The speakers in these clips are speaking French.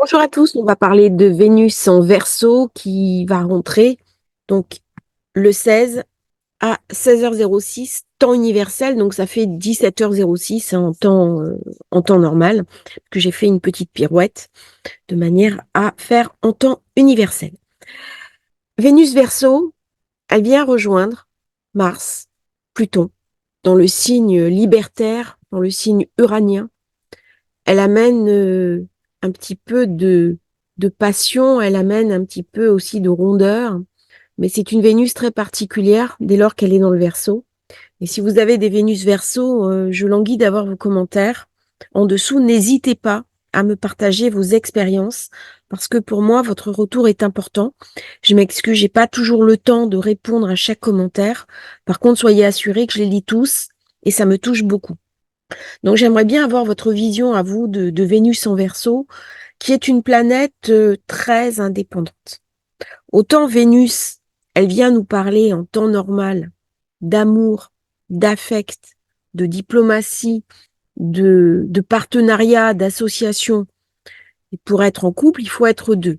Bonjour à tous, on va parler de Vénus en Verseau qui va rentrer donc le 16 à 16h06 temps universel, donc ça fait 17h06 en temps normal, que j'ai fait une petite pirouette de manière à faire en temps universel. Vénus Verseau, elle vient rejoindre Mars, Pluton, dans le signe libertaire, dans le signe uranien. Elle amène un petit peu de passion, elle amène un petit peu aussi de rondeur, mais c'est une Vénus très particulière dès lors qu'elle est dans le Verseau. Et si vous avez des Vénus Verseau, je languis d'avoir vos commentaires. En dessous, n'hésitez pas à me partager vos expériences, parce que pour moi, votre retour est important. Je m'excuse, j'ai pas toujours le temps de répondre à chaque commentaire. Par contre, soyez assurés que je les lis tous et ça me touche beaucoup. Donc j'aimerais bien avoir votre vision à vous de Vénus en Verseau, qui est une planète très indépendante. Autant Vénus, elle vient nous parler en temps normal d'amour, d'affect, de diplomatie, de partenariat, d'association. Et pour être en couple, il faut être deux.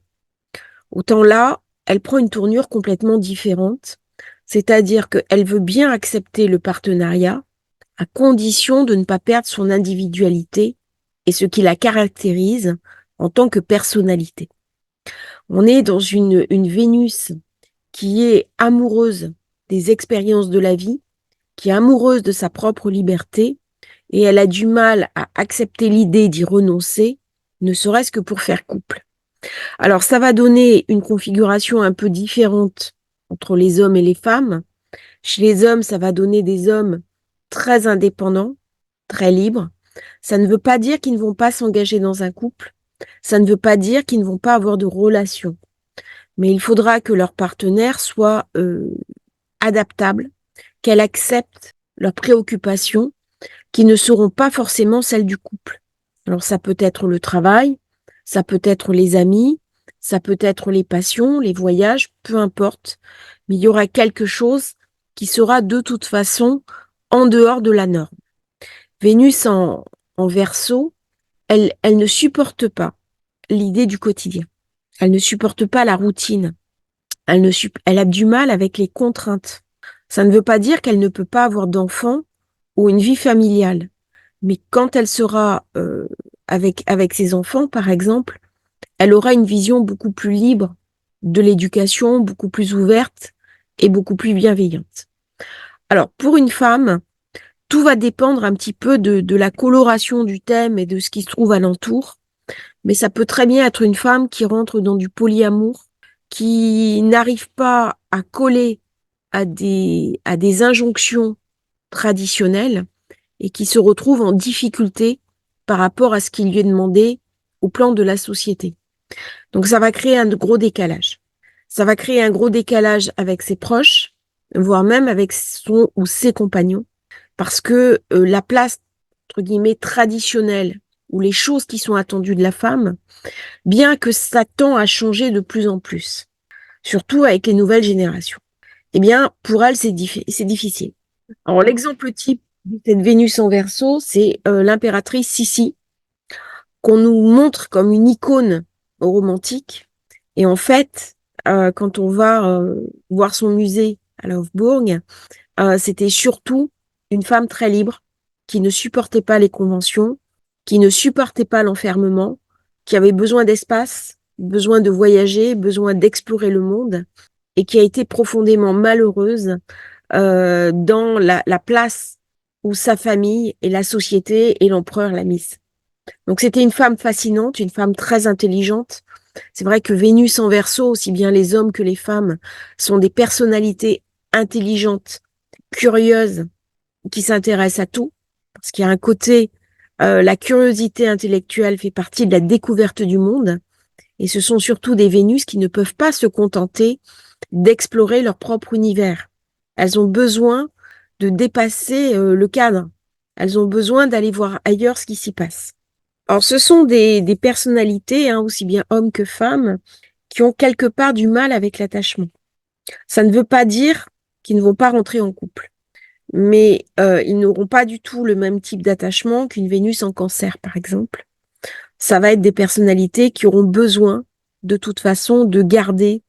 Autant là, elle prend une tournure complètement différente, c'est-à-dire qu'elle veut bien accepter le partenariat, à condition de ne pas perdre son individualité et ce qui la caractérise en tant que personnalité. On est dans une Vénus qui est amoureuse des expériences de la vie, qui est amoureuse de sa propre liberté, et elle a du mal à accepter l'idée d'y renoncer, ne serait-ce que pour faire couple. Alors ça va donner une configuration un peu différente entre les hommes et les femmes. Chez les hommes, ça va donner des hommes très indépendants, très libres. Ça ne veut pas dire qu'ils ne vont pas s'engager dans un couple. Ça ne veut pas dire qu'ils ne vont pas avoir de relation. Mais il faudra que leur partenaire soit adaptable, qu'elle accepte leurs préoccupations qui ne seront pas forcément celles du couple. Alors ça peut être le travail, ça peut être les amis, ça peut être les passions, les voyages, peu importe. Mais il y aura quelque chose qui sera de toute façon en dehors de la norme. Vénus en Verseau, elle ne supporte pas l'idée du quotidien. Elle ne supporte pas la routine. Elle a du mal avec les contraintes. Ça ne veut pas dire qu'elle ne peut pas avoir d'enfants ou une vie familiale. Mais quand elle sera avec ses enfants, par exemple, elle aura une vision beaucoup plus libre de l'éducation, beaucoup plus ouverte et beaucoup plus bienveillante. Alors, pour une femme, tout va dépendre un petit peu de la coloration du thème et de ce qui se trouve alentour. Mais ça peut très bien être une femme qui rentre dans du polyamour, qui n'arrive pas à coller à des injonctions traditionnelles et qui se retrouve en difficulté par rapport à ce qui lui est demandé au plan de la société. Donc ça va créer un gros décalage. Ça va créer un gros décalage avec ses proches, voire même avec son ou ses compagnons, parce que la place, entre guillemets, traditionnelle, ou les choses qui sont attendues de la femme, bien que ça tend à changer de plus en plus, surtout avec les nouvelles générations, eh bien, pour elle, c'est difficile. Alors, l'exemple type de cette Vénus en Verseau, c'est l'impératrice Sissi, qu'on nous montre comme une icône romantique. Et en fait, quand on va voir son musée à Hofburg, c'était surtout une femme très libre, qui ne supportait pas les conventions, qui ne supportait pas l'enfermement, qui avait besoin d'espace, besoin de voyager, besoin d'explorer le monde, et qui a été profondément malheureuse dans la place où sa famille et la société et l'empereur l'a mise. Donc c'était une femme fascinante, une femme très intelligente. C'est vrai que Vénus en Verseau, aussi bien les hommes que les femmes, sont des personnalités intelligentes, curieuses, qui s'intéressent à tout, parce qu'il y a un côté, la curiosité intellectuelle fait partie de la découverte du monde, et ce sont surtout des Vénus qui ne peuvent pas se contenter d'explorer leur propre univers. Elles ont besoin de dépasser le cadre. Elles ont besoin d'aller voir ailleurs ce qui s'y passe. Alors, ce sont des personnalités, hein, aussi bien hommes que femmes, qui ont quelque part du mal avec l'attachement. Ça ne veut pas dire qu'ils ne vont pas rentrer en couple, mais ils n'auront pas du tout le même type d'attachement qu'une Vénus en Cancer, par exemple, Ça va être des personnalités qui auront besoin, de toute façon, de garder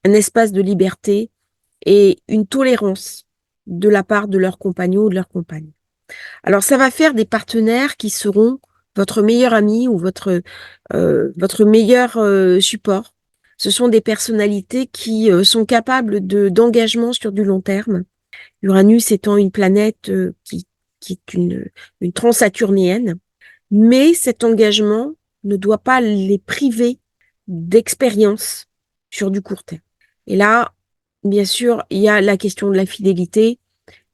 un espace de liberté et une tolérance de la part de leur compagnon ou de leur compagne. Alors, ça va faire des partenaires qui seront votre meilleur ami ou votre meilleur support. Ce sont des personnalités qui sont capables d'engagement sur du long terme. Uranus étant une planète qui est une transsaturnienne, mais cet engagement ne doit pas les priver d'expérience sur du court terme. Et là, bien sûr, il y a la question de la fidélité.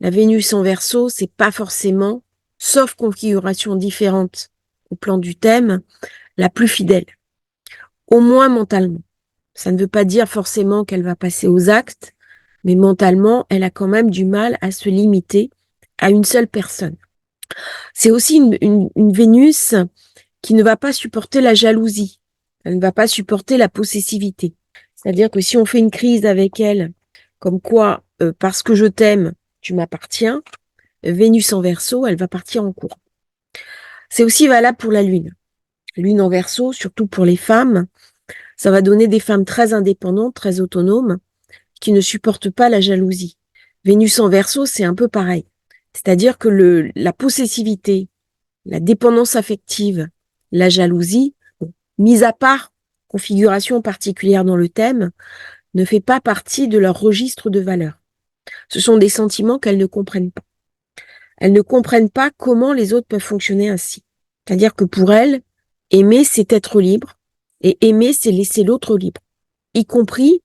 La Vénus en Verseau, c'est pas forcément, sauf configuration différente au plan du thème, la plus fidèle, au moins mentalement. Ça ne veut pas dire forcément qu'elle va passer aux actes, mais mentalement, elle a quand même du mal à se limiter à une seule personne. C'est aussi une Vénus qui ne va pas supporter la jalousie. Elle ne va pas supporter la possessivité. C'est-à-dire que si on fait une crise avec elle, comme quoi, parce que je t'aime, tu m'appartiens, Vénus en Verseau, elle va partir en courant. C'est aussi valable pour la Lune. Lune en Verseau, surtout pour les femmes, ça va donner des femmes très indépendantes, très autonomes, qui ne supportent pas la jalousie. Vénus en Verseau, c'est un peu pareil. C'est-à-dire que la possessivité, la dépendance affective, la jalousie, bon, mis à part configuration particulière dans le thème, ne fait pas partie de leur registre de valeurs. Ce sont des sentiments qu'elles ne comprennent pas. Elles ne comprennent pas comment les autres peuvent fonctionner ainsi. C'est-à-dire que pour elles, aimer, c'est être libre, et aimer, c'est laisser l'autre libre, y compris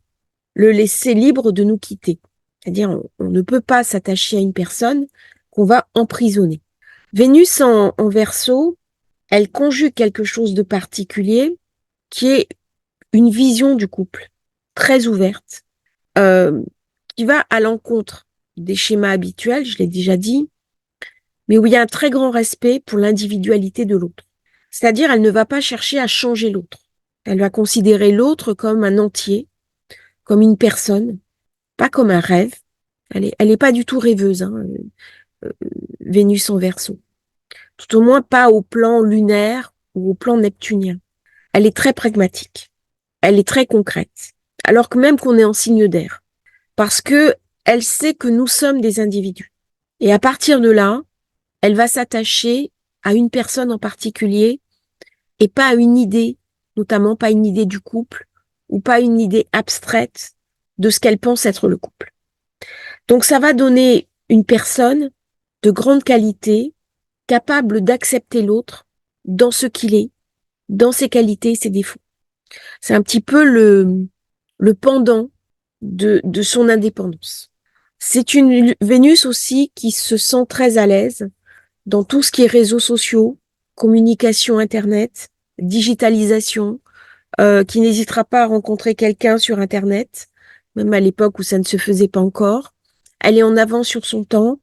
le laisser libre de nous quitter. C'est-à-dire, on ne peut pas s'attacher à une personne qu'on va emprisonner. Vénus en Verseau, elle conjugue quelque chose de particulier qui est une vision du couple très ouverte, euh, qui va à l'encontre des schémas habituels, je l'ai déjà dit, mais où il y a un très grand respect pour l'individualité de l'autre. C'est-à-dire, elle ne va pas chercher à changer l'autre. Elle va considérer l'autre comme un entier, comme une personne, pas comme un rêve. Elle est pas du tout rêveuse, hein, euh, Vénus en Verseau. Tout au moins pas au plan lunaire ou au plan neptunien. Elle est très pragmatique. Elle est très concrète. Alors que même qu'on est en signe d'air. Parce que elle sait que nous sommes des individus. Et à partir de là, elle va s'attacher à une personne en particulier et pas à une idée, notamment pas une idée du couple ou pas une idée abstraite de ce qu'elle pense être le couple. Donc ça va donner une personne de grande qualité, capable d'accepter l'autre dans ce qu'il est, dans ses qualités et ses défauts. C'est un petit peu le pendant de son indépendance. C'est une Vénus aussi qui se sent très à l'aise dans tout ce qui est réseaux sociaux, communication Internet, digitalisation, qui n'hésitera pas à rencontrer quelqu'un sur Internet, même à l'époque où ça ne se faisait pas encore. Elle est en avance sur son temps.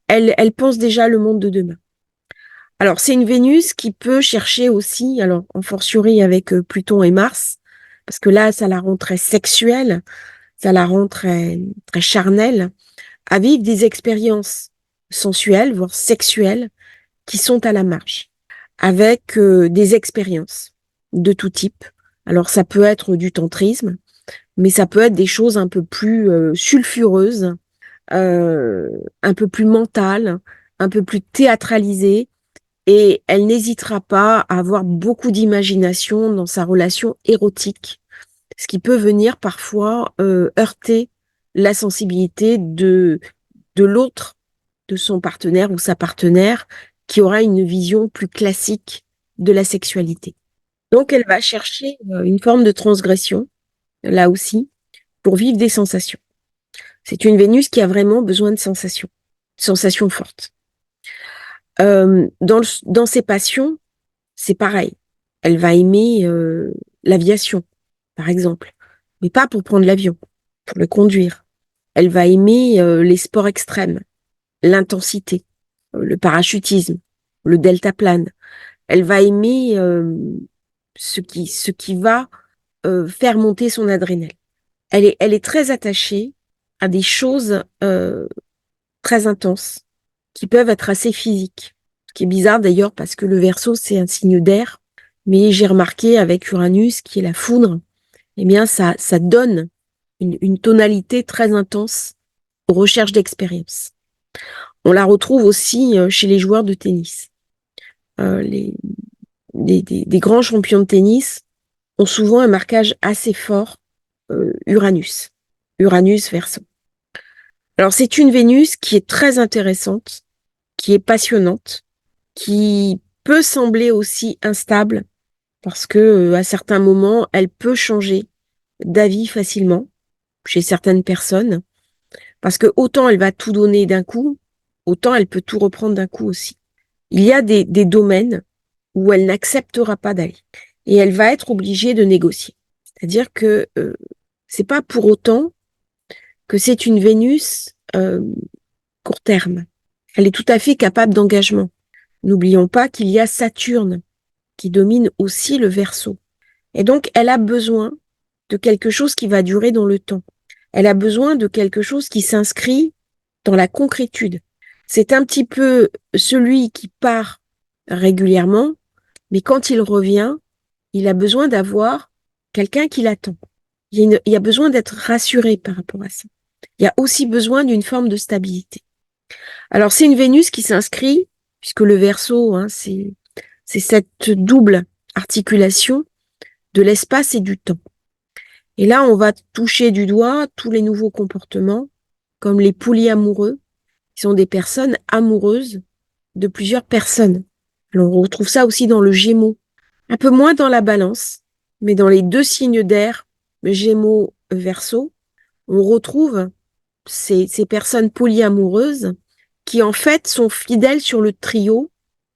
Elle pense déjà le monde de demain. Alors, c'est une Vénus qui peut chercher aussi, alors en fortiori avec Pluton et Mars, parce que là, ça la rend très sexuelle, ça la rend très, très charnelle, à vivre des expériences sensuelles, voire sexuelles, qui sont à la marge, avec des expériences de tout type. Alors, ça peut être du tantrisme, mais ça peut être des choses un peu plus sulfureuses, un peu plus mentales, un peu plus théâtralisées, et elle n'hésitera pas à avoir beaucoup d'imagination dans sa relation érotique, ce qui peut venir parfois heurter la sensibilité de l'autre, de son partenaire ou sa partenaire, qui aura une vision plus classique de la sexualité. Donc elle va chercher une forme de transgression, là aussi, pour vivre des sensations. C'est une Vénus qui a vraiment besoin de sensations fortes. Dans ses passions, c'est pareil. Elle va aimer l'aviation, par exemple, mais pas pour prendre l'avion, pour le conduire. Elle va aimer les sports extrêmes, l'intensité, le parachutisme, le deltaplane. Elle va aimer ce qui va faire monter son adrénaline. Elle est très attachée à des choses très intenses qui peuvent être assez physiques. Ce qui est bizarre d'ailleurs parce que le Verseau, c'est un signe d'air, Mais j'ai remarqué avec Uranus, qui est la foudre, eh bien, ça donne une tonalité très intense aux recherches d'expérience. On la retrouve aussi chez les joueurs de tennis. Des grands champions de tennis ont souvent un marquage assez fort Uranus. Uranus Verseau. Alors, c'est une Vénus qui est très intéressante, qui est passionnante, qui peut sembler aussi instable parce que à certains moments, elle peut changer d'avis facilement chez certaines personnes parce que autant elle va tout donner d'un coup, autant elle peut tout reprendre d'un coup aussi. Il y a des domaines où elle n'acceptera pas d'aller et elle va être obligée de négocier. C'est-à-dire que c'est pas pour autant que c'est une Vénus court terme. Elle est tout à fait capable d'engagement. N'oublions pas qu'il y a Saturne qui domine aussi le Verseau. Et donc, elle a besoin de quelque chose qui va durer dans le temps. Elle a besoin de quelque chose qui s'inscrit dans la concrétude. C'est un petit peu celui qui part régulièrement, mais quand il revient, il a besoin d'avoir quelqu'un qui l'attend. Il y a besoin d'être rassuré par rapport à ça. Il y a aussi besoin d'une forme de stabilité. Alors, c'est une Vénus qui s'inscrit, puisque le Verseau, c'est cette double articulation de l'espace et du temps. Et là, on va toucher du doigt tous les nouveaux comportements, comme les polyamoureux, qui sont des personnes amoureuses de plusieurs personnes. Alors, on retrouve ça aussi dans le Gémeaux, un peu moins dans la Balance, mais dans les deux signes d'air, Gémeaux, Verseau, on retrouve ces personnes polyamoureuses qui en fait sont fidèles sur le trio,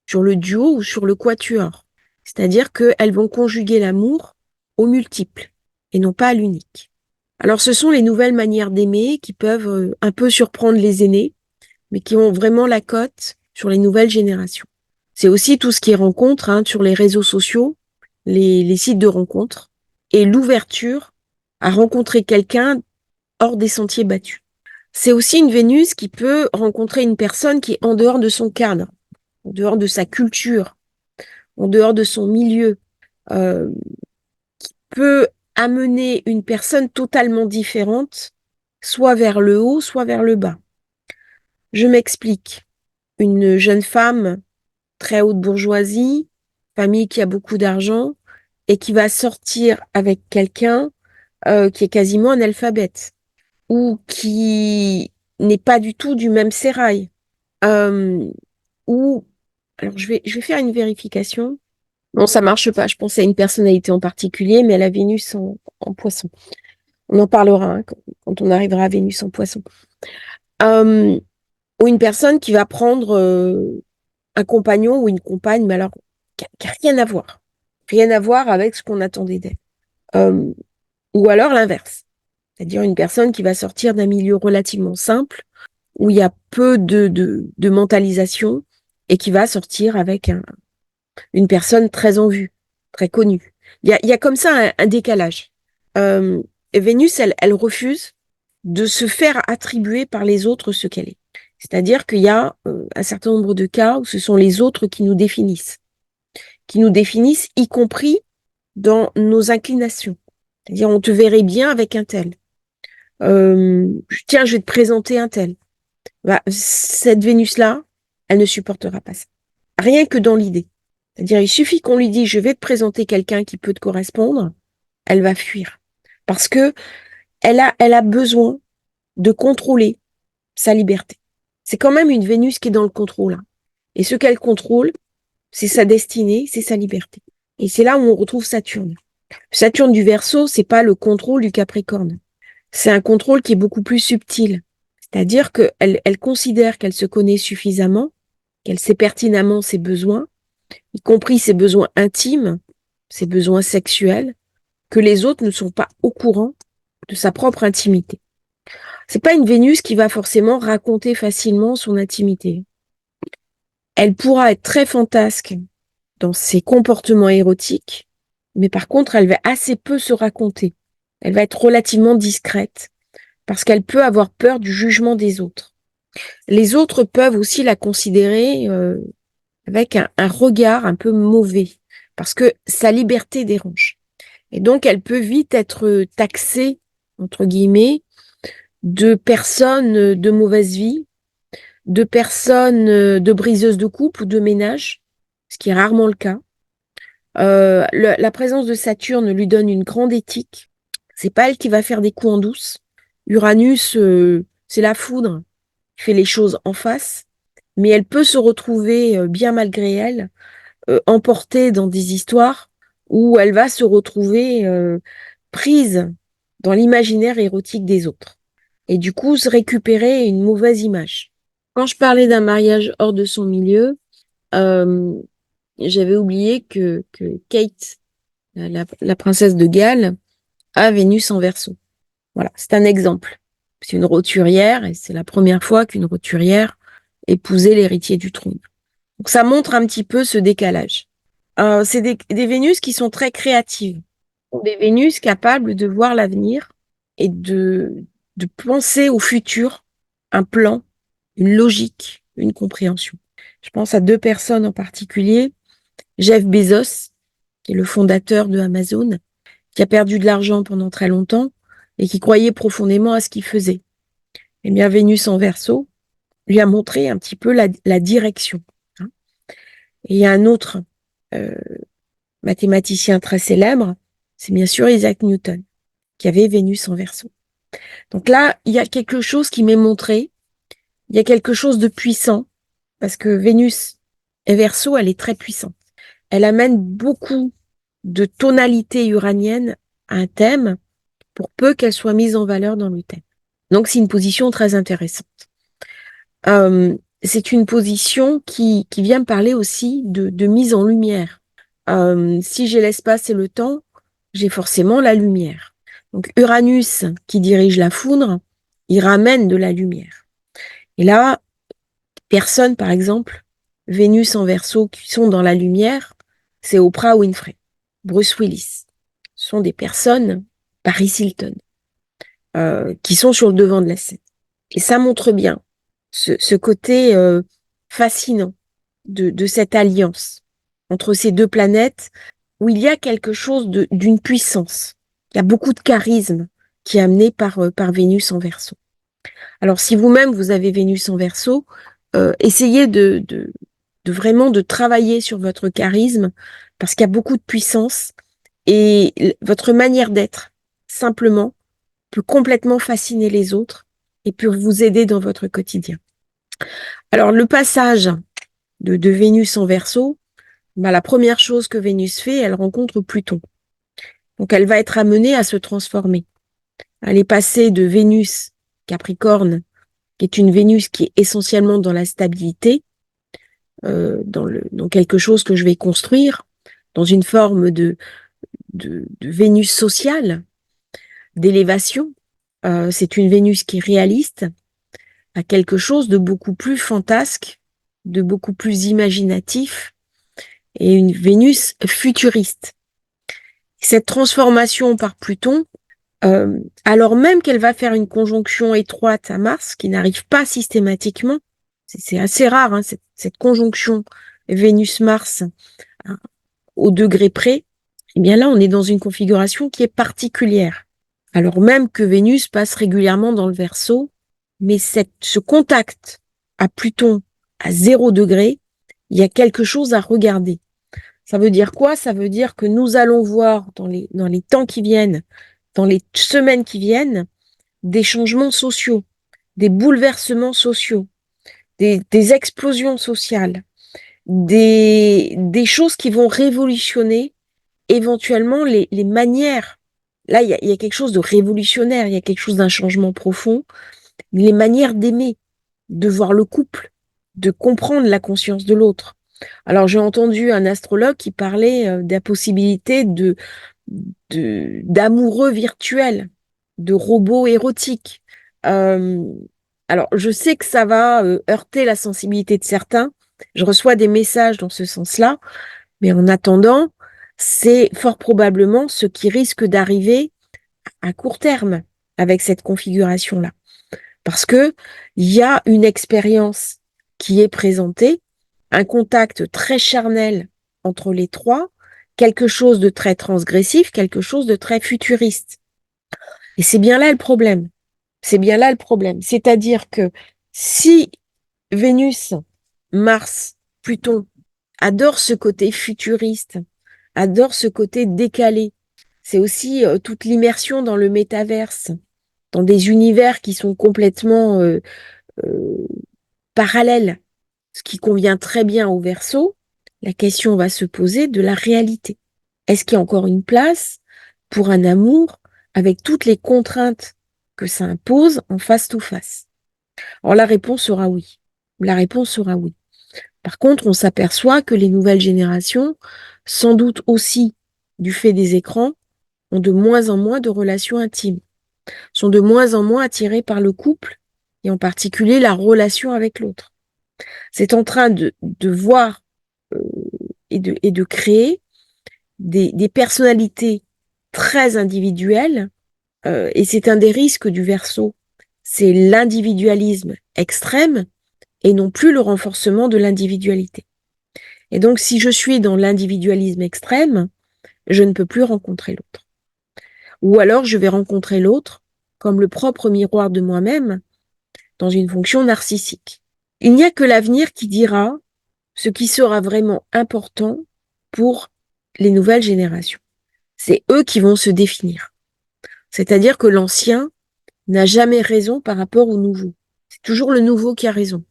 sur le duo ou sur le quatuor. C'est-à-dire qu'elles vont conjuguer l'amour au multiple et non pas à l'unique. Alors ce sont les nouvelles manières d'aimer qui peuvent un peu surprendre les aînés, mais qui ont vraiment la cote sur les nouvelles générations. C'est aussi tout ce qui est rencontre sur les réseaux sociaux, les sites de rencontres, et l'ouverture à rencontrer quelqu'un hors des sentiers battus. C'est aussi une Vénus qui peut rencontrer une personne qui est en dehors de son cadre, en dehors de sa culture, en dehors de son milieu, qui peut amener une personne totalement différente, soit vers le haut, soit vers le bas. Je m'explique. Une jeune femme très haute bourgeoisie, famille qui a beaucoup d'argent, et qui va sortir avec quelqu'un qui est quasiment analphabète ou qui n'est pas du tout du même sérail. Ou alors je vais faire une vérification. Non, ça marche pas. Je pensais à une personnalité en particulier, mais elle a Vénus en Poisson. On en parlera quand on arrivera à Vénus en Poisson. Ou une personne qui va prendre un compagnon ou une compagne, mais alors qui a rien à voir. Rien à voir avec ce qu'on attendait d'elle. Ou alors l'inverse. C'est-à-dire une personne qui va sortir d'un milieu relativement simple, où il y a peu de mentalisation, et qui va sortir avec une personne très en vue, très connue. Il y a comme ça un décalage. Vénus, elle refuse de se faire attribuer par les autres ce qu'elle est. C'est-à-dire qu'il y a un certain nombre de cas où ce sont les autres qui nous définissent y compris dans nos inclinations. C'est-à-dire, on te verrait bien avec un tel. Tiens, je vais te présenter un tel. Bah, cette Vénus-là, elle ne supportera pas ça. Rien que dans l'idée. C'est-à-dire, il suffit qu'on lui dise, je vais te présenter quelqu'un qui peut te correspondre, elle va fuir. Parce que elle a besoin de contrôler sa liberté. C'est quand même une Vénus qui est dans le contrôle. Et ce qu'elle contrôle, c'est sa destinée, c'est sa liberté. Et c'est là où on retrouve Saturne. Saturne du Verseau, c'est pas le contrôle du Capricorne. C'est un contrôle qui est beaucoup plus subtil. C'est-à-dire qu'elle considère qu'elle se connaît suffisamment, qu'elle sait pertinemment ses besoins, y compris ses besoins intimes, ses besoins sexuels, que les autres ne sont pas au courant de sa propre intimité. C'est pas une Vénus qui va forcément raconter facilement son intimité. Elle pourra être très fantasque dans ses comportements érotiques, mais par contre, elle va assez peu se raconter. Elle va être relativement discrète parce qu'elle peut avoir peur du jugement des autres. Les autres peuvent aussi la considérer avec un regard un peu mauvais parce que sa liberté dérange. Et donc, elle peut vite être taxée, entre guillemets, de personnes de mauvaise vie, de personnes de briseuses de couple ou de ménage, ce qui est rarement le cas. La présence de Saturne lui donne une grande éthique. C'est pas elle qui va faire des coups en douce. Uranus, c'est la foudre, qui fait les choses en face, mais elle peut se retrouver, bien malgré elle, emportée dans des histoires où elle va se retrouver prise dans l'imaginaire érotique des autres. Et du coup, se récupérer une mauvaise image. Quand je parlais d'un mariage hors de son milieu, euh, j'avais oublié que Kate, la princesse de Galles, a Vénus en Verseau. Voilà, c'est un exemple. C'est une roturière et c'est la première fois qu'une roturière épousait l'héritier du trône. Donc ça montre un petit peu ce décalage. C'est des Vénus qui sont très créatives, des Vénus capables de voir l'avenir et de penser au futur, un plan, une logique, une compréhension. Je pense à deux personnes en particulier, Jeff Bezos, qui est le fondateur de Amazon, qui a perdu de l'argent pendant très longtemps et qui croyait profondément à ce qu'il faisait. Eh bien, Vénus en Verseau lui a montré un petit peu la direction. Hein. Et il y a un autre euh, mathématicien très célèbre, c'est bien sûr Isaac Newton, qui avait Vénus en Verseau. Donc là, il y a quelque chose qui m'est montré, il y a quelque chose de puissant, parce que Vénus et Verseau, elle est très puissante. Elle amène beaucoup de tonalité uranienne à un thème, pour peu qu'elle soit mise en valeur dans le thème. Donc c'est une position très intéressante. C'est une position qui vient me parler aussi de mise en lumière. Si j'ai l'espace et le temps, j'ai forcément la lumière. Donc Uranus, qui dirige la foudre, il ramène de la lumière. Et là, personne, par exemple, Vénus en Verseau, qui sont dans la lumière, c'est Oprah Winfrey, Bruce Willis. Ce sont des personnes, Paris Hilton, qui sont sur le devant de la scène. Et ça montre bien ce côté fascinant de cette alliance entre ces deux planètes où il y a quelque chose d'une puissance. Il y a beaucoup de charisme qui est amené par Vénus en Verseau. Alors si vous-même vous avez Vénus en Verseau, essayez de vraiment de travailler sur votre charisme parce qu'il y a beaucoup de puissance et votre manière d'être simplement peut complètement fasciner les autres et peut vous aider dans votre quotidien. Alors le passage de Vénus en Verseau, bah, la première chose que Vénus fait, elle rencontre Pluton. Donc elle va être amenée à se transformer. Elle est passée de Vénus Capricorne, qui est une Vénus qui est essentiellement dans la stabilité, dans quelque chose que je vais construire, dans une forme de Vénus sociale, d'élévation. C'est une Vénus qui est réaliste, à quelque chose de beaucoup plus fantasque, de beaucoup plus imaginatif, et une Vénus futuriste. Cette transformation par Pluton, alors même qu'elle va faire une conjonction étroite à Mars, qui n'arrive pas systématiquement, c'est assez rare, hein, cette conjonction Vénus-Mars au degré près, eh bien là, on est dans une configuration qui est particulière. Alors même que Vénus passe régulièrement dans le Verseau, mais ce contact à Pluton à 0 degré, il y a quelque chose à regarder. Ça veut dire quoi? Ça veut dire que nous allons voir dans les temps qui viennent, dans les semaines qui viennent, des changements sociaux, des bouleversements sociaux, des explosions sociales, des choses qui vont révolutionner éventuellement les manières. Là, il y a quelque chose de révolutionnaire, il y a quelque chose d'un changement profond, les manières d'aimer, de voir le couple, de comprendre la conscience de l'autre. Alors, j'ai entendu un astrologue qui parlait de la possibilité d'amoureux virtuels, de robots érotiques. Euh, alors, je sais que ça va heurter la sensibilité de certains. Je reçois des messages dans ce sens-là, mais en attendant, c'est fort probablement ce qui risque d'arriver à court terme avec cette configuration-là. Parce que il y a une expérience qui est présentée, un contact très charnel entre les trois quelque chose de très transgressif, quelque chose de très futuriste. Et c'est bien là le problème. C'est bien là le problème. C'est-à-dire que si Vénus, Mars, Pluton adorent ce côté futuriste, adorent ce côté décalé, c'est aussi toute l'immersion dans le métaverse, dans des univers qui sont complètement euh, parallèles, ce qui convient très bien au Verseau. La question va se poser de la réalité. Est-ce qu'il y a encore une place pour un amour avec toutes les contraintes que ça impose en face-to-face? Alors la réponse sera oui. La réponse sera oui. Par contre, on s'aperçoit que les nouvelles générations, sans doute aussi du fait des écrans, ont de moins en moins de relations intimes, sont de moins en moins attirées par le couple et en particulier la relation avec l'autre. C'est en train de voir euh, et de créer des personnalités très individuelles et c'est un des risques du Verseau. C'est l'individualisme extrême et non plus le renforcement de l'individualité. Et donc, si je suis dans l'individualisme extrême, je ne peux plus rencontrer l'autre. Ou alors, je vais rencontrer l'autre comme le propre miroir de moi-même dans une fonction narcissique. Il n'y a que l'avenir qui dira ce qui sera vraiment important pour les nouvelles générations. C'est eux qui vont se définir. C'est-à-dire que l'ancien n'a jamais raison par rapport au nouveau. C'est toujours le nouveau qui a raison.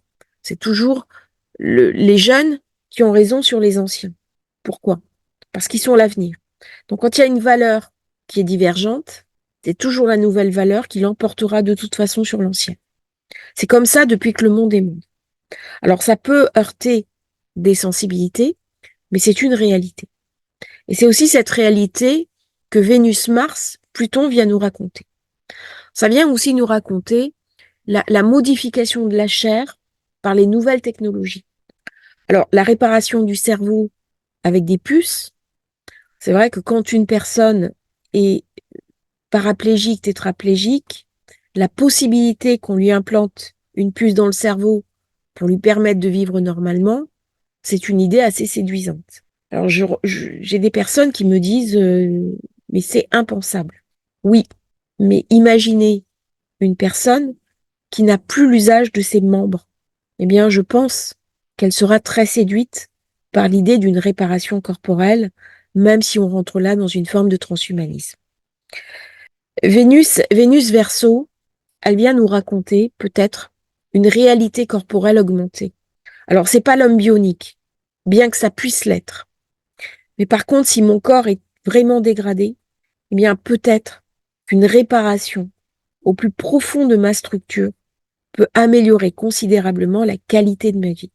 C'est toujours les jeunes qui ont raison sur les anciens. Pourquoi? Parce qu'ils sont l'avenir. Donc quand il y a une valeur qui est divergente, c'est toujours la nouvelle valeur qui l'emportera de toute façon sur l'ancienne. C'est comme ça depuis que le monde est monde. Alors ça peut heurter des sensibilités, mais c'est une réalité. Et c'est aussi cette réalité que Vénus-Mars, Pluton vient nous raconter. Ça vient aussi nous raconter la modification de la chair par les nouvelles technologies. Alors, la réparation du cerveau avec des puces, c'est vrai que quand une personne est paraplégique, tétraplégique, la possibilité qu'on lui implante une puce dans le cerveau pour lui permettre de vivre normalement, c'est une idée assez séduisante. Alors, j'ai des personnes qui me disent mais c'est impensable. Oui, mais imaginez une personne qui n'a plus l'usage de ses membres. Eh bien, je pense qu'elle sera très séduite par l'idée d'une réparation corporelle, même si on rentre là dans une forme de transhumanisme. Vénus Verseau, elle vient nous raconter peut-être une réalité corporelle augmentée. Alors, c'est pas l'homme bionique, bien que ça puisse l'être. Mais par contre, si mon corps est vraiment dégradé, eh bien, peut-être qu'une réparation au plus profond de ma structure peut améliorer considérablement la qualité de ma vie.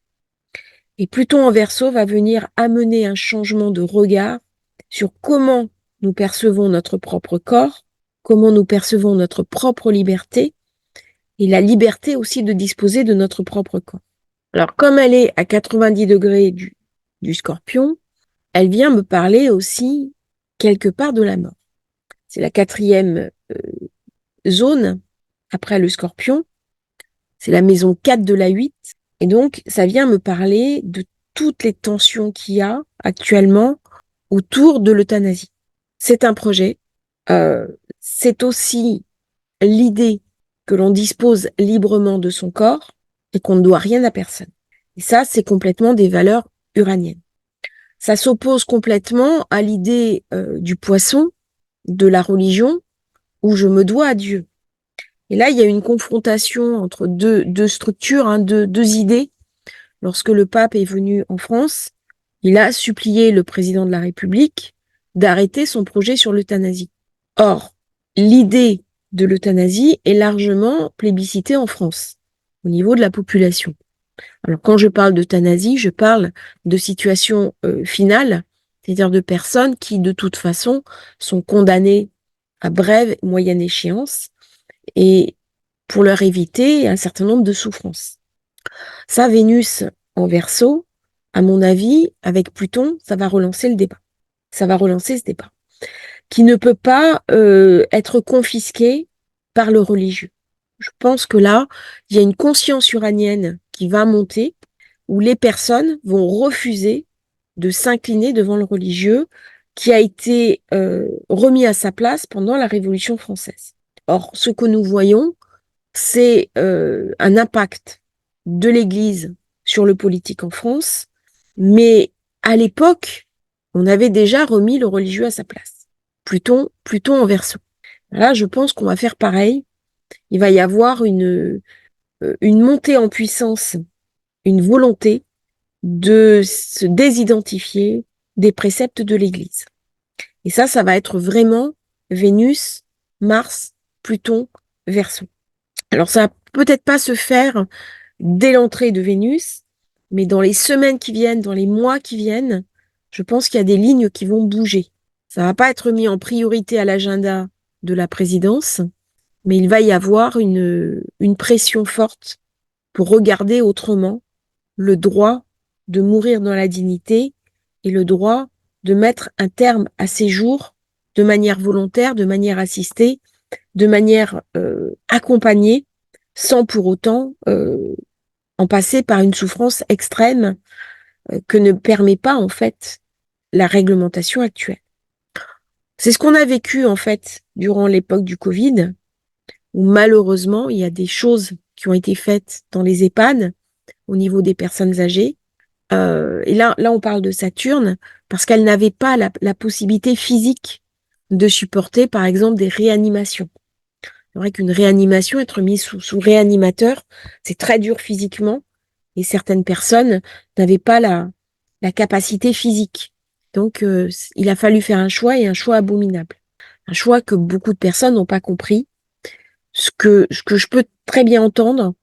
Et Pluton en Verseau va venir amener un changement de regard sur comment nous percevons notre propre corps, comment nous percevons notre propre liberté et la liberté aussi de disposer de notre propre corps. Alors, comme elle est à 90 degrés du Scorpion, elle vient me parler aussi quelque part de la mort. C'est la quatrième zone après le Scorpion. C'est la maison 4 de la 8. Et donc, ça vient me parler de toutes les tensions qu'il y a actuellement autour de l'euthanasie. C'est un projet. C'est aussi l'idée que l'on dispose librement de son corps et qu'on ne doit rien à personne. Et ça, c'est complètement des valeurs uraniennes. Ça s'oppose complètement à l'idée du poisson, de la religion, où je me dois à Dieu. Et là, il y a une confrontation entre deux structures, hein, deux idées. Lorsque le pape est venu en France, il a supplié le président de la République d'arrêter son projet sur l'euthanasie. Or, l'idée de l'euthanasie est largement plébiscitée en France, au niveau de la population. Alors, quand je parle d'euthanasie, je parle de situations finales, c'est-à-dire de personnes qui, de toute façon, sont condamnées à brève et moyenne échéance et pour leur éviter un certain nombre de souffrances. Ça, Vénus en Verseau, à mon avis, avec Pluton, ça va relancer le débat. Ça va relancer ce débat, qui ne peut pas être confisqué par le religieux. Je pense que là, il y a une conscience uranienne qui va monter, où les personnes vont refuser de s'incliner devant le religieux, qui a été remis à sa place pendant la Révolution française. Or, ce que nous voyons, c'est un impact de l'Église sur le politique en France, mais à l'époque, on avait déjà remis le religieux à sa place. Pluton en Verseau. Là, je pense qu'on va faire pareil. Il va y avoir une montée en puissance, une volonté de se désidentifier des préceptes de l'Église. Et ça va être vraiment Vénus, Mars, Pluton, Verseau. Alors ça va peut-être pas se faire dès l'entrée de Vénus, mais dans les semaines qui viennent, dans les mois qui viennent, je pense qu'il y a des lignes qui vont bouger. Ça va pas être mis en priorité à l'agenda de la présidence, mais il va y avoir une pression forte pour regarder autrement le droit de mourir dans la dignité et le droit de mettre un terme à ces jours de manière volontaire, de manière assistée, de manière accompagnée, sans pour autant en passer par une souffrance extrême que ne permet pas en fait la réglementation actuelle. C'est ce qu'on a vécu en fait durant l'époque du Covid, où malheureusement il y a des choses qui ont été faites dans les EHPAD au niveau des personnes âgées. Et là, on parle de Saturne parce qu'elle n'avait pas la possibilité physique de supporter, par exemple, des réanimations. C'est vrai qu'une réanimation, être mise sous réanimateur, c'est très dur physiquement et certaines personnes n'avaient pas la capacité physique. Donc, il a fallu faire un choix et un choix abominable. Un choix que beaucoup de personnes n'ont pas compris, ce que je peux très bien entendre,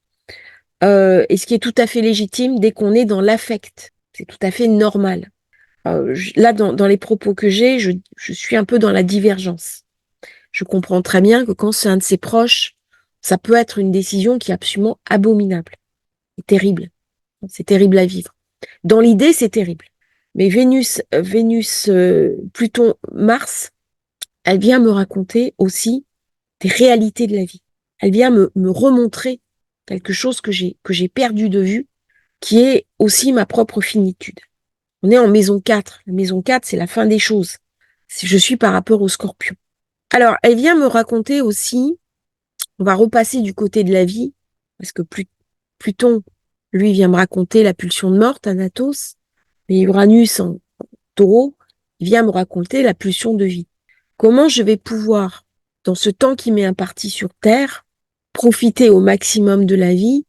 et ce qui est tout à fait légitime dès qu'on est dans l'affect. C'est tout à fait normal. Là, dans les propos que j'ai, je suis un peu dans la divergence. Je comprends très bien que quand c'est un de ses proches, ça peut être une décision qui est absolument abominable et terrible. C'est terrible à vivre. Dans l'idée, c'est terrible. Mais Vénus, Pluton, Mars, elle vient me raconter aussi des réalités de la vie. Elle vient me remontrer quelque chose que j'ai perdu de vue, qui est aussi ma propre finitude. On est en maison 4. La maison 4, c'est la fin des choses. Je suis par rapport au Scorpion. Alors, elle vient me raconter aussi, on va repasser du côté de la vie, parce que Pluton, lui, vient me raconter la pulsion de mort, Thanatos, mais Uranus en Taureau, il vient me raconter la pulsion de vie. Comment je vais pouvoir, dans ce temps qui m'est imparti sur Terre, profiter au maximum de la vie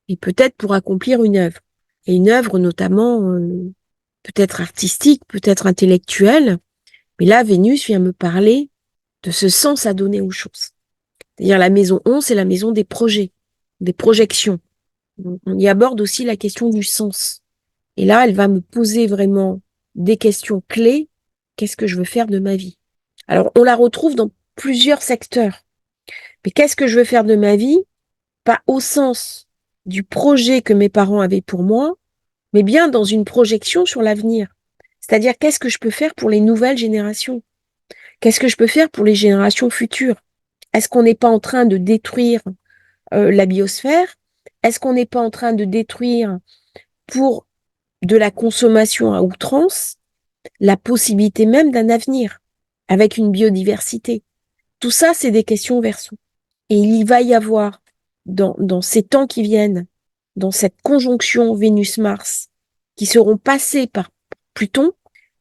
et peut-être pour accomplir une œuvre. Et une œuvre notamment peut-être artistique, peut-être intellectuelle, mais là, Vénus vient me parler de ce sens à donner aux choses. C'est-à-dire la maison 11, c'est la maison des projets, des projections. On y aborde aussi la question du sens. Et là, elle va me poser vraiment des questions clés. Qu'est-ce que je veux faire de ma vie? Alors, on la retrouve dans plusieurs secteurs. Mais qu'est-ce que je veux faire de ma vie? Pas au sens du projet que mes parents avaient pour moi, mais bien dans une projection sur l'avenir. C'est-à-dire, qu'est-ce que je peux faire pour les nouvelles générations? Qu'est-ce que je peux faire pour les générations futures? Est-ce qu'on n'est pas en train de détruire la biosphère? Est-ce qu'on n'est pas en train de détruire pour de la consommation à outrance la possibilité même d'un avenir avec une biodiversité? Tout ça, c'est des questions Verseau. Et il y va y avoir, dans ces temps qui viennent, dans cette conjonction Vénus-Mars, qui seront passés par Pluton,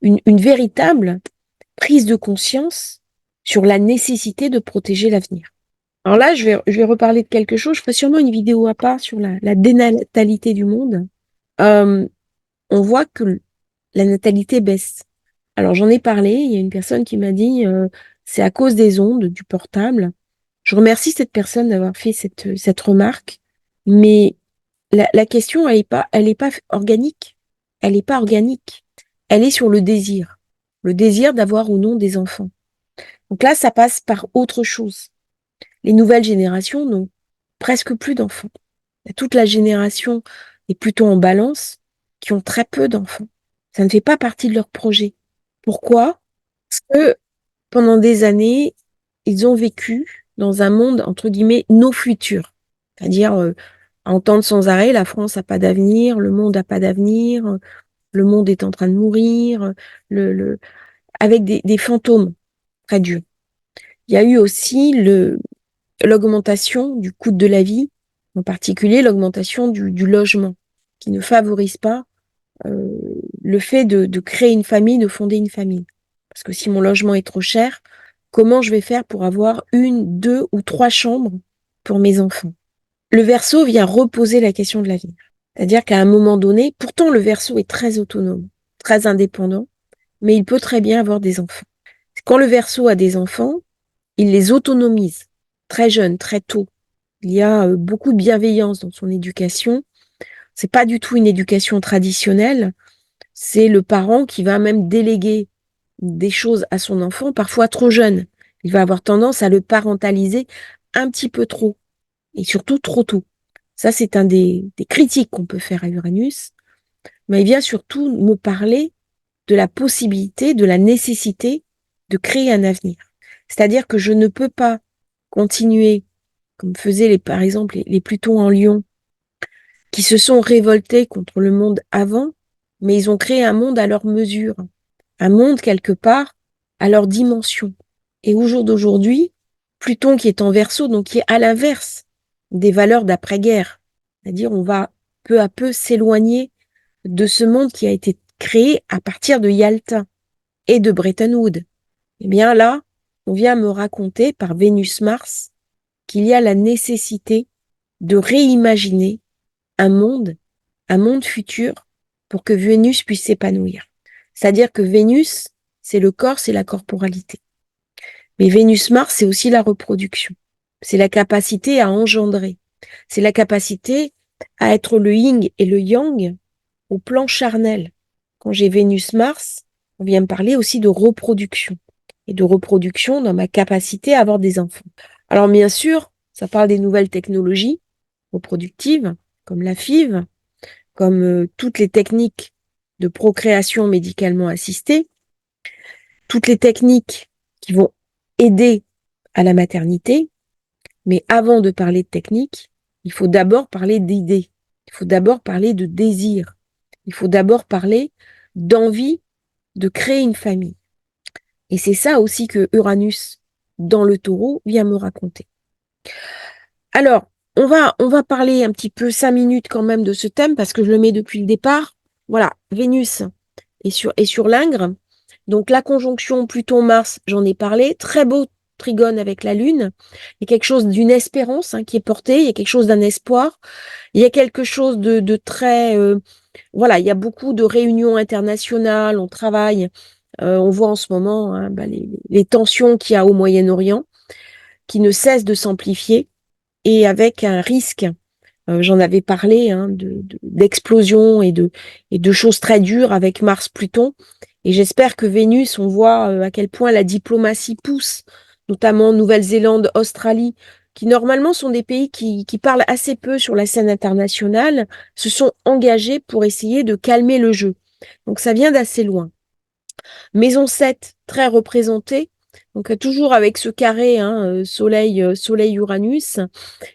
une véritable prise de conscience sur la nécessité de protéger l'avenir. Alors là, je vais reparler de quelque chose. Je ferai sûrement une vidéo à part sur la dénatalité du monde. On voit que la natalité baisse. Alors j'en ai parlé, il y a une personne qui m'a dit c'est à cause des ondes du portable. Je remercie cette personne d'avoir fait cette remarque, mais la question elle est pas organique. Elle est pas organique. Elle est sur le désir d'avoir ou non des enfants. Donc là, ça passe par autre chose. Les nouvelles générations n'ont presque plus d'enfants. Il y a toute la génération est plutôt en balance qui ont très peu d'enfants. Ça ne fait pas partie de leur projet. Pourquoi? Parce que pendant des années, ils ont vécu dans un monde, entre guillemets, no futur. C'est-à-dire, à entendre sans arrêt, la France n'a pas d'avenir, le monde n'a pas d'avenir, le monde est en train de mourir, avec des fantômes près d'eux. Il y a eu aussi l'augmentation du coût de la vie, en particulier l'augmentation du logement, qui ne favorise pas le fait de créer une famille, de fonder une famille. Parce que si mon logement est trop cher, comment je vais faire pour avoir 1, 2 ou 3 chambres pour mes enfants? Le Verseau vient reposer la question de l'avenir. C'est-à-dire qu'à un moment donné, pourtant le Verseau est très autonome, très indépendant, mais il peut très bien avoir des enfants. Quand le Verseau a des enfants, il les autonomise très jeunes, très tôt. Il y a beaucoup de bienveillance dans son éducation. C'est pas du tout une éducation traditionnelle. C'est le parent qui va même déléguer des choses à son enfant, parfois trop jeune. Il va avoir tendance à le parentaliser un petit peu trop, et surtout trop tôt. Ça, c'est un des critiques qu'on peut faire à Uranus, mais il vient surtout me parler de la possibilité, de la nécessité de créer un avenir. C'est-à-dire que je ne peux pas continuer, comme faisaient par exemple les Plutons en Lion, qui se sont révoltés contre le monde avant, mais ils ont créé un monde à leur mesure, un monde quelque part à leur dimension. Et au jour d'aujourd'hui, Pluton qui est en Verseau, donc qui est à l'inverse des valeurs d'après-guerre, c'est-à-dire on va peu à peu s'éloigner de ce monde qui a été créé à partir de Yalta et de Bretton Woods. Eh bien là, on vient me raconter par Vénus-Mars qu'il y a la nécessité de réimaginer un monde futur pour que Vénus puisse s'épanouir. C'est-à-dire que Vénus, c'est le corps, c'est la corporalité. Mais Vénus-Mars, c'est aussi la reproduction. C'est la capacité à engendrer. C'est la capacité à être le yin et le yang au plan charnel. Quand j'ai Vénus-Mars, on vient me parler aussi de reproduction. Et de reproduction dans ma capacité à avoir des enfants. Alors bien sûr, ça parle des nouvelles technologies reproductives, comme la FIV, comme toutes les techniques de procréation médicalement assistée, toutes les techniques qui vont aider à la maternité. Mais avant de parler de technique, il faut d'abord parler d'idées. Il faut d'abord parler de désir. Il faut d'abord parler d'envie de créer une famille. Et c'est ça aussi que Uranus, dans le Taureau, vient me raconter. Alors, on va parler un petit peu 5 minutes quand même de ce thème parce que je le mets depuis le départ. Voilà, Vénus est sur l'Ingre. Donc la conjonction Pluton-Mars, j'en ai parlé. Très beau trigone avec la Lune. Il y a quelque chose d'une espérance qui est portée. Il y a quelque chose d'un espoir. Il y a quelque chose de très... voilà, il y a beaucoup de réunions internationales. On travaille. On voit en ce moment les tensions qu'il y a au Moyen-Orient qui ne cessent de s'amplifier et avec un risque, j'en avais parlé, d'explosion et de choses très dures avec Mars-Pluton. Et j'espère que Vénus, on voit à quel point la diplomatie pousse, notamment Nouvelle-Zélande, Australie, qui normalement sont des pays qui parlent assez peu sur la scène internationale, se sont engagés pour essayer de calmer le jeu. Donc ça vient d'assez loin. Maison 7, très représentée, donc toujours avec ce carré Soleil-Uranus,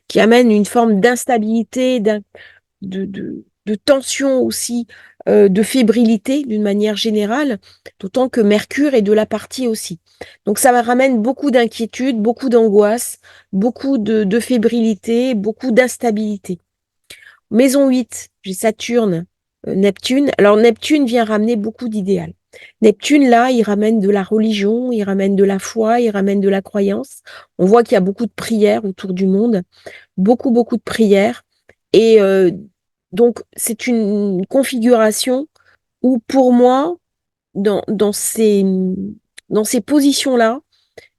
qui amène une forme d'instabilité, de tension aussi, de fébrilité d'une manière générale, d'autant que Mercure est de la partie aussi. Donc ça ramène beaucoup d'inquiétude, beaucoup d'angoisse, beaucoup de fébrilité, beaucoup d'instabilité. Maison 8, j'ai Saturne, Neptune. Alors Neptune vient ramener beaucoup d'idéal. Neptune, là, il ramène de la religion, il ramène de la foi, il ramène de la croyance. On voit qu'il y a beaucoup de prières autour du monde, beaucoup, beaucoup de prières. Et donc, c'est une configuration où, pour moi, dans ces positions-là,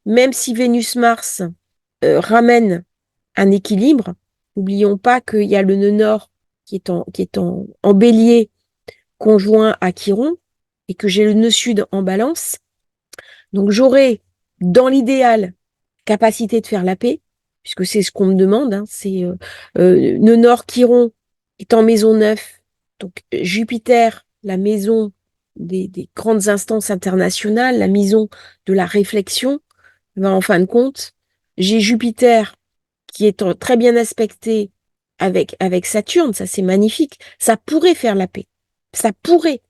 même si Vénus-Mars ramène un équilibre, n'oublions pas qu'il y a le nœud nord qui est en bélier conjoint à Chiron et que j'ai le nœud sud en balance. Donc, j'aurai, dans l'idéal, capacité de faire la paix, puisque c'est ce qu'on me demande. C'est nœud nord Chiron est en maison 9. Donc, Jupiter, la maison des grandes instances internationales, la maison de la réflexion. En fin de compte, j'ai Jupiter qui est très bien aspecté avec Saturne, ça c'est magnifique. Ça pourrait faire la paix. Ça pourrait.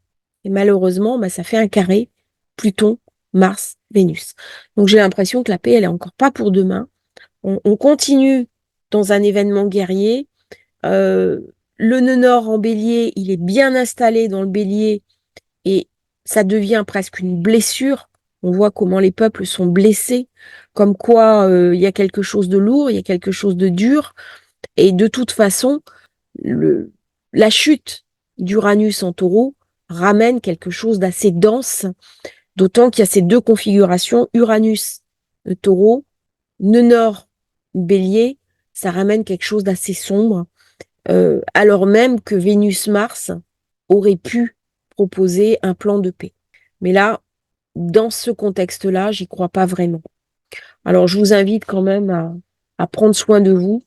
Et malheureusement, ça fait un carré. Pluton Mars, Vénus. Donc j'ai l'impression que la paix, elle est encore pas pour demain. On continue dans un événement guerrier. Le nœud nord en bélier, il est bien installé dans le bélier et ça devient presque une blessure. On voit comment les peuples sont blessés, comme quoi il y a quelque chose de lourd, il y a quelque chose de dur. Et de toute façon, la chute d'Uranus en taureau ramène quelque chose d'assez dense, d'autant qu'il y a ces deux configurations, Uranus, le taureau, nœud nord, bélier, ça ramène quelque chose d'assez sombre, alors même que Vénus-Mars aurait pu proposer un plan de paix. Mais là, dans ce contexte-là, j'y crois pas vraiment. Alors, je vous invite quand même à prendre soin de vous.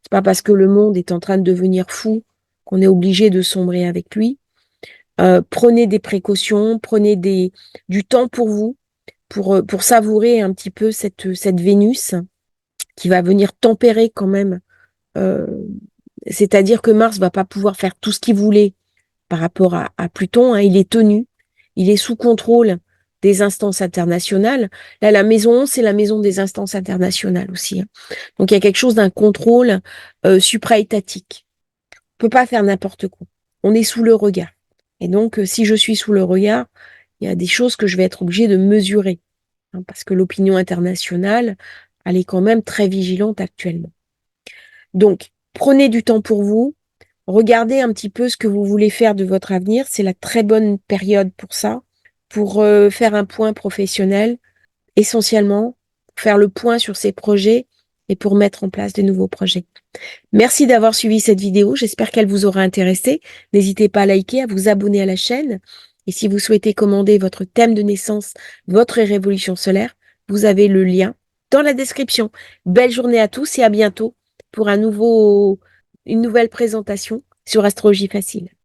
C'est pas parce que le monde est en train de devenir fou qu'on est obligé de sombrer avec lui. Prenez des précautions, prenez du temps pour vous, pour savourer un petit peu cette Vénus qui va venir tempérer quand même. Euh, C'est-à-dire que Mars va pas pouvoir faire tout ce qu'il voulait par rapport à Pluton. Hein, il est tenu, il est sous contrôle des instances internationales. Là, la maison 11, c'est la maison des instances internationales aussi. Hein. Donc, il y a quelque chose d'un contrôle supra-étatique. On peut pas faire n'importe quoi. On est sous le regard. Et donc, si je suis sous le regard, il y a des choses que je vais être obligée de mesurer. Hein, parce que l'opinion internationale, elle est quand même très vigilante actuellement. Donc, prenez du temps pour vous. Regardez un petit peu ce que vous voulez faire de votre avenir. C'est la très bonne période pour ça, pour faire un point professionnel, essentiellement, faire le point sur ces projets et pour mettre en place de nouveaux projets. Merci d'avoir suivi cette vidéo. J'espère qu'elle vous aura intéressé. N'hésitez pas à liker, à vous abonner à la chaîne. Et si vous souhaitez commander votre thème de naissance, votre révolution solaire, vous avez le lien dans la description. Belle journée à tous et à bientôt pour une nouvelle présentation sur Astrologie Facile.